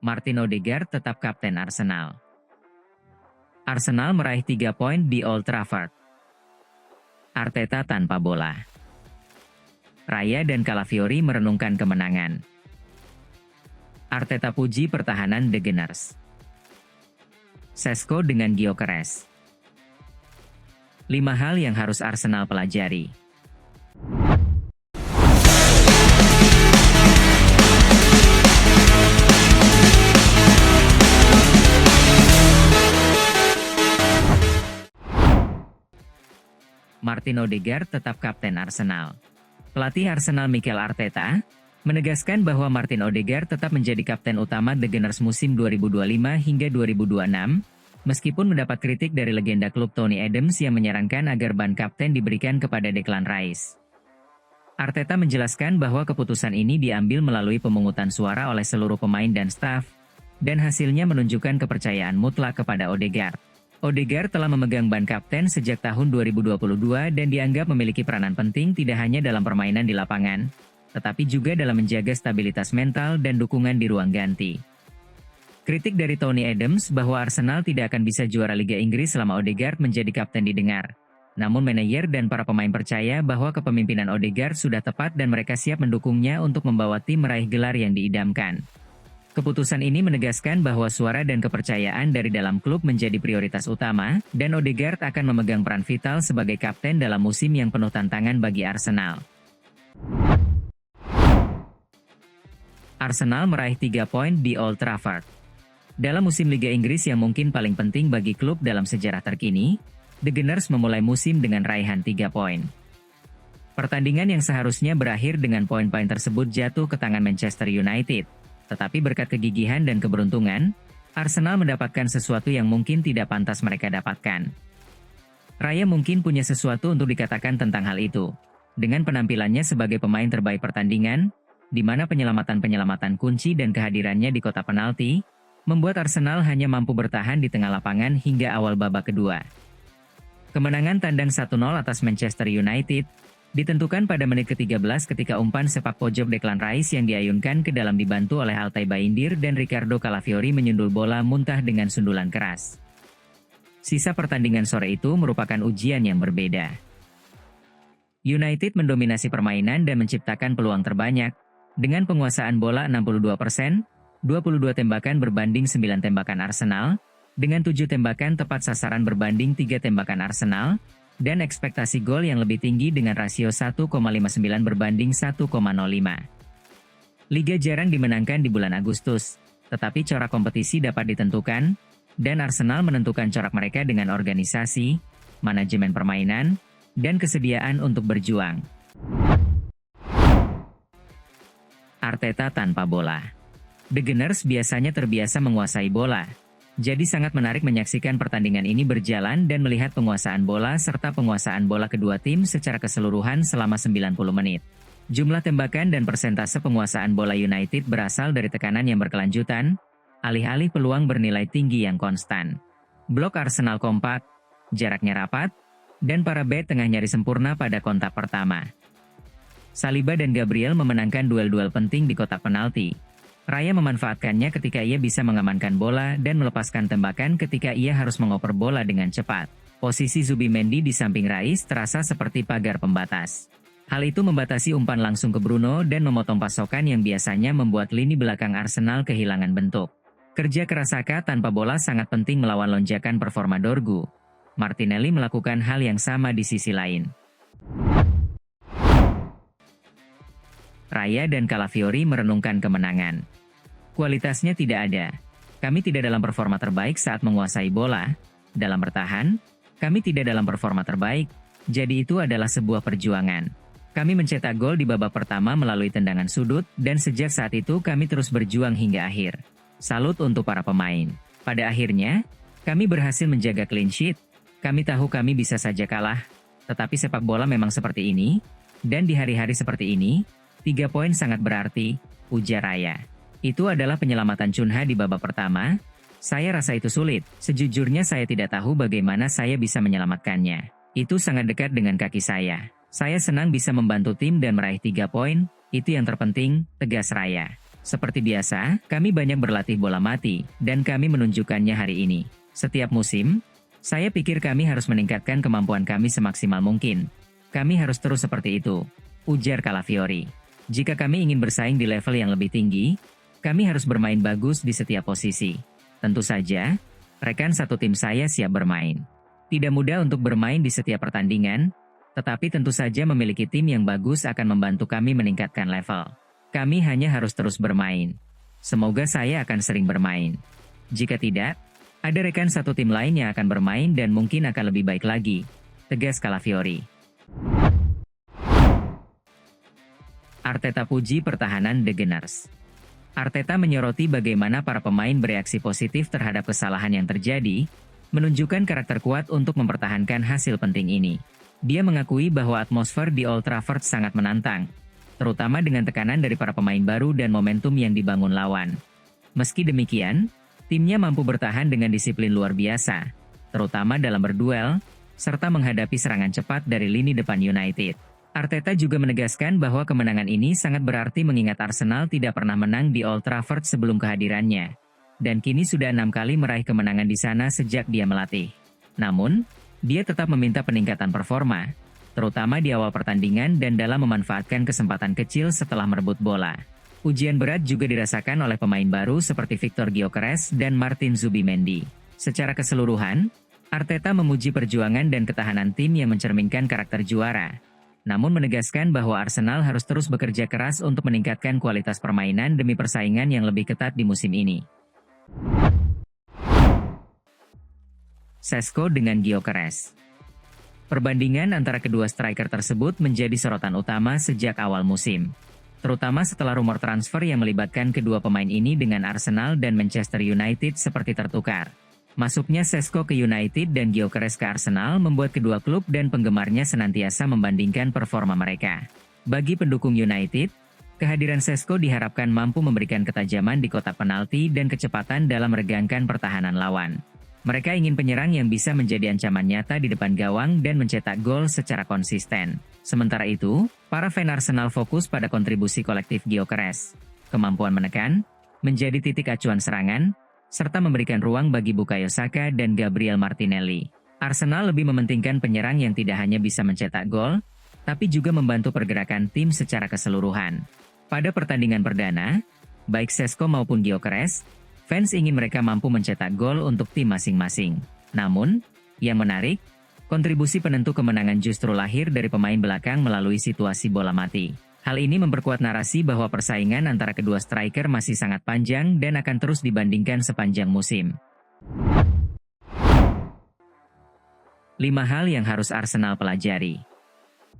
Martin Odegaard tetap kapten Arsenal. Arsenal meraih 3 poin di Old Trafford. Arteta tanpa bola. Raya dan Calafiori merenungkan kemenangan. Arteta puji pertahanan The Gunners. Sesko dengan Gyökeres. 5 hal yang harus Arsenal pelajari. Martin Odegaard tetap kapten Arsenal. Pelatih Arsenal Mikel Arteta menegaskan bahwa Martin Odegaard tetap menjadi kapten utama The Gunners musim 2025 hingga 2026, meskipun mendapat kritik dari legenda klub Tony Adams yang menyarankan agar ban kapten diberikan kepada Declan Rice. Arteta menjelaskan bahwa keputusan ini diambil melalui pemungutan suara oleh seluruh pemain dan staf, dan hasilnya menunjukkan kepercayaan mutlak kepada Odegaard. Odegaard telah memegang ban kapten sejak tahun 2022 dan dianggap memiliki peranan penting tidak hanya dalam permainan di lapangan, tetapi juga dalam menjaga stabilitas mental dan dukungan di ruang ganti. Kritik dari Tony Adams bahwa Arsenal tidak akan bisa juara Liga Inggris selama Odegaard menjadi kapten didengar. Namun manajer dan para pemain percaya bahwa kepemimpinan Odegaard sudah tepat dan mereka siap mendukungnya untuk membawa tim meraih gelar yang diidamkan. Keputusan ini menegaskan bahwa suara dan kepercayaan dari dalam klub menjadi prioritas utama, dan Odegaard akan memegang peran vital sebagai kapten dalam musim yang penuh tantangan bagi Arsenal. Arsenal meraih 3 poin di Old Trafford. Dalam musim Liga Inggris yang mungkin paling penting bagi klub dalam sejarah terkini, The Gunners memulai musim dengan raihan 3 poin. Pertandingan yang seharusnya berakhir dengan poin-poin tersebut jatuh ke tangan Manchester United. Tetapi berkat kegigihan dan keberuntungan, Arsenal mendapatkan sesuatu yang mungkin tidak pantas mereka dapatkan. Raya mungkin punya sesuatu untuk dikatakan tentang hal itu. Dengan penampilannya sebagai pemain terbaik pertandingan, di mana penyelamatan-penyelamatan kunci dan kehadirannya di kotak penalti, membuat Arsenal hanya mampu bertahan di tengah lapangan hingga awal babak kedua. Kemenangan tandang 1-0 atas Manchester United ditentukan pada menit ke-13 ketika umpan sepak pojok Declan Rice yang diayunkan ke dalam dibantu oleh Altay Bayindir dan Ricardo Calafiori menyundul bola muntah dengan sundulan keras. Sisa pertandingan sore itu merupakan ujian yang berbeda. United mendominasi permainan dan menciptakan peluang terbanyak, dengan penguasaan bola 62%, 22 tembakan berbanding 9 tembakan Arsenal, dengan 7 tembakan tepat sasaran berbanding 3 tembakan Arsenal, dan ekspektasi gol yang lebih tinggi dengan rasio 1,59 berbanding 1,05. Liga jarang dimenangkan di bulan Agustus, tetapi corak kompetisi dapat ditentukan, dan Arsenal menentukan corak mereka dengan organisasi, manajemen permainan, dan kesediaan untuk berjuang. Arteta tanpa bola. The Gunners biasanya terbiasa menguasai bola. Jadi sangat menarik menyaksikan pertandingan ini berjalan dan melihat penguasaan bola serta penguasaan bola kedua tim secara keseluruhan selama 90 menit. Jumlah tembakan dan persentase penguasaan bola United berasal dari tekanan yang berkelanjutan, alih-alih peluang bernilai tinggi yang konstan. Blok Arsenal kompak, jaraknya rapat, dan para bek tengah nyaris sempurna pada kontak pertama. Saliba dan Gabriel memenangkan duel-duel penting di kotak penalti. Raya memanfaatkannya ketika ia bisa mengamankan bola dan melepaskan tembakan ketika ia harus mengoper bola dengan cepat. Posisi Zubimendi di samping Rice terasa seperti pagar pembatas. Hal itu membatasi umpan langsung ke Bruno dan memotong pasokan yang biasanya membuat lini belakang Arsenal kehilangan bentuk. Kerja keras Saka tanpa bola sangat penting melawan lonjakan performa Dorgu. Martinelli melakukan hal yang sama di sisi lain. Raya dan Calafiori merenungkan kemenangan. Kualitasnya tidak ada. Kami tidak dalam performa terbaik saat menguasai bola. Dalam bertahan, kami tidak dalam performa terbaik. Jadi itu adalah sebuah perjuangan. Kami mencetak gol di babak pertama melalui tendangan sudut, dan sejak saat itu kami terus berjuang hingga akhir. Salut untuk para pemain. Pada akhirnya, kami berhasil menjaga clean sheet. Kami tahu kami bisa saja kalah, tetapi sepak bola memang seperti ini, dan di hari-hari seperti ini, 3 poin sangat berarti, ujar Raya. Itu adalah penyelamatan Cunha di babak pertama. Saya rasa itu sulit. Sejujurnya saya tidak tahu bagaimana saya bisa menyelamatkannya. Itu sangat dekat dengan kaki saya. Saya senang bisa membantu tim dan meraih 3 poin, itu yang terpenting, tegas Raya. Seperti biasa, kami banyak berlatih bola mati, dan kami menunjukkannya hari ini. Setiap musim, saya pikir kami harus meningkatkan kemampuan kami semaksimal mungkin. Kami harus terus seperti itu, ujar Calafiori. Jika kami ingin bersaing di level yang lebih tinggi, kami harus bermain bagus di setiap posisi. Tentu saja, rekan satu tim saya siap bermain. Tidak mudah untuk bermain di setiap pertandingan, tetapi tentu saja memiliki tim yang bagus akan membantu kami meningkatkan level. Kami hanya harus terus bermain. Semoga saya akan sering bermain. Jika tidak, ada rekan satu tim lain yang akan bermain dan mungkin akan lebih baik lagi, tegas Calafiori. Arteta puji pertahanan The Gunners. Arteta menyoroti bagaimana para pemain bereaksi positif terhadap kesalahan yang terjadi, menunjukkan karakter kuat untuk mempertahankan hasil penting ini. Dia mengakui bahwa atmosfer di Old Trafford sangat menantang, terutama dengan tekanan dari para pemain baru dan momentum yang dibangun lawan. Meski demikian, timnya mampu bertahan dengan disiplin luar biasa, terutama dalam berduel, serta menghadapi serangan cepat dari lini depan United. Arteta juga menegaskan bahwa kemenangan ini sangat berarti mengingat Arsenal tidak pernah menang di Old Trafford sebelum kehadirannya, dan kini sudah 6 kali meraih kemenangan di sana sejak dia melatih. Namun, dia tetap meminta peningkatan performa, terutama di awal pertandingan dan dalam memanfaatkan kesempatan kecil setelah merebut bola. Ujian berat juga dirasakan oleh pemain baru seperti Victor Gyökeres dan Martin Zubimendi. Secara keseluruhan, Arteta memuji perjuangan dan ketahanan tim yang mencerminkan karakter juara, namun menegaskan bahwa Arsenal harus terus bekerja keras untuk meningkatkan kualitas permainan demi persaingan yang lebih ketat di musim ini. Šeško dengan Gyökeres. Perbandingan antara kedua striker tersebut menjadi sorotan utama sejak awal musim, terutama setelah rumor transfer yang melibatkan kedua pemain ini dengan Arsenal dan Manchester United seperti tertukar. Masuknya Šeško ke United dan Gyökeres ke Arsenal membuat kedua klub dan penggemarnya senantiasa membandingkan performa mereka. Bagi pendukung United, kehadiran Šeško diharapkan mampu memberikan ketajaman di kotak penalti dan kecepatan dalam meregangkan pertahanan lawan. Mereka ingin penyerang yang bisa menjadi ancaman nyata di depan gawang dan mencetak gol secara konsisten. Sementara itu, para fan Arsenal fokus pada kontribusi kolektif Gyökeres, kemampuan menekan, menjadi titik acuan serangan, serta memberikan ruang bagi Bukayo Saka dan Gabriel Martinelli. Arsenal lebih mementingkan penyerang yang tidak hanya bisa mencetak gol, tapi juga membantu pergerakan tim secara keseluruhan. Pada pertandingan perdana, baik Šeško maupun Gyökeres, fans ingin mereka mampu mencetak gol untuk tim masing-masing. Namun, yang menarik, kontribusi penentu kemenangan justru lahir dari pemain belakang melalui situasi bola mati. Hal ini memperkuat narasi bahwa persaingan antara kedua striker masih sangat panjang dan akan terus dibandingkan sepanjang musim. 5 hal yang harus Arsenal pelajari.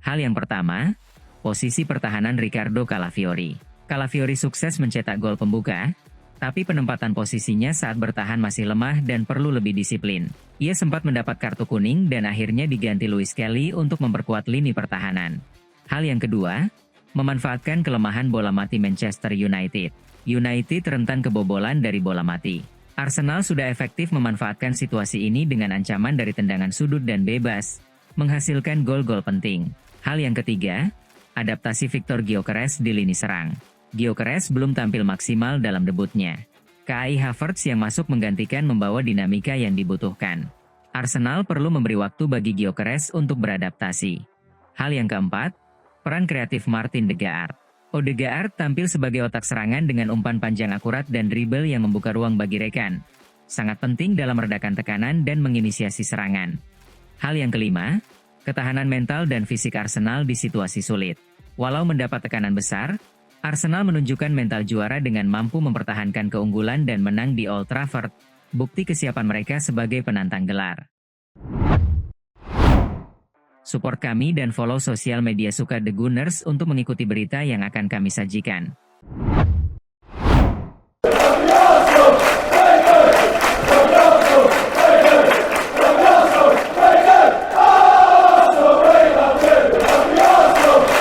Hal yang pertama, posisi pertahanan Ricardo Calafiori. Calafiori sukses mencetak gol pembuka, tapi penempatan posisinya saat bertahan masih lemah dan perlu lebih disiplin. Ia sempat mendapat kartu kuning dan akhirnya diganti Louis Kelly untuk memperkuat lini pertahanan. Hal yang kedua, memanfaatkan kelemahan bola mati Manchester United. United rentan kebobolan dari bola mati. Arsenal sudah efektif memanfaatkan situasi ini dengan ancaman dari tendangan sudut dan bebas, menghasilkan gol-gol penting. Hal yang ketiga, adaptasi Victor Gyökeres di lini serang. Gyökeres belum tampil maksimal dalam debutnya. Kai Havertz yang masuk menggantikan membawa dinamika yang dibutuhkan. Arsenal perlu memberi waktu bagi Gyökeres untuk beradaptasi. Hal yang keempat, peran kreatif Martin Odegaard. Odegaard tampil sebagai otak serangan dengan umpan panjang akurat dan dribble yang membuka ruang bagi rekan. Sangat penting dalam meredakan tekanan dan menginisiasi serangan. Hal yang kelima, ketahanan mental dan fisik Arsenal di situasi sulit. Walau mendapat tekanan besar, Arsenal menunjukkan mental juara dengan mampu mempertahankan keunggulan dan menang di Old Trafford, bukti kesiapan mereka sebagai penantang gelar. Support kami dan follow sosial media Suka The Gunners untuk mengikuti berita yang akan kami sajikan.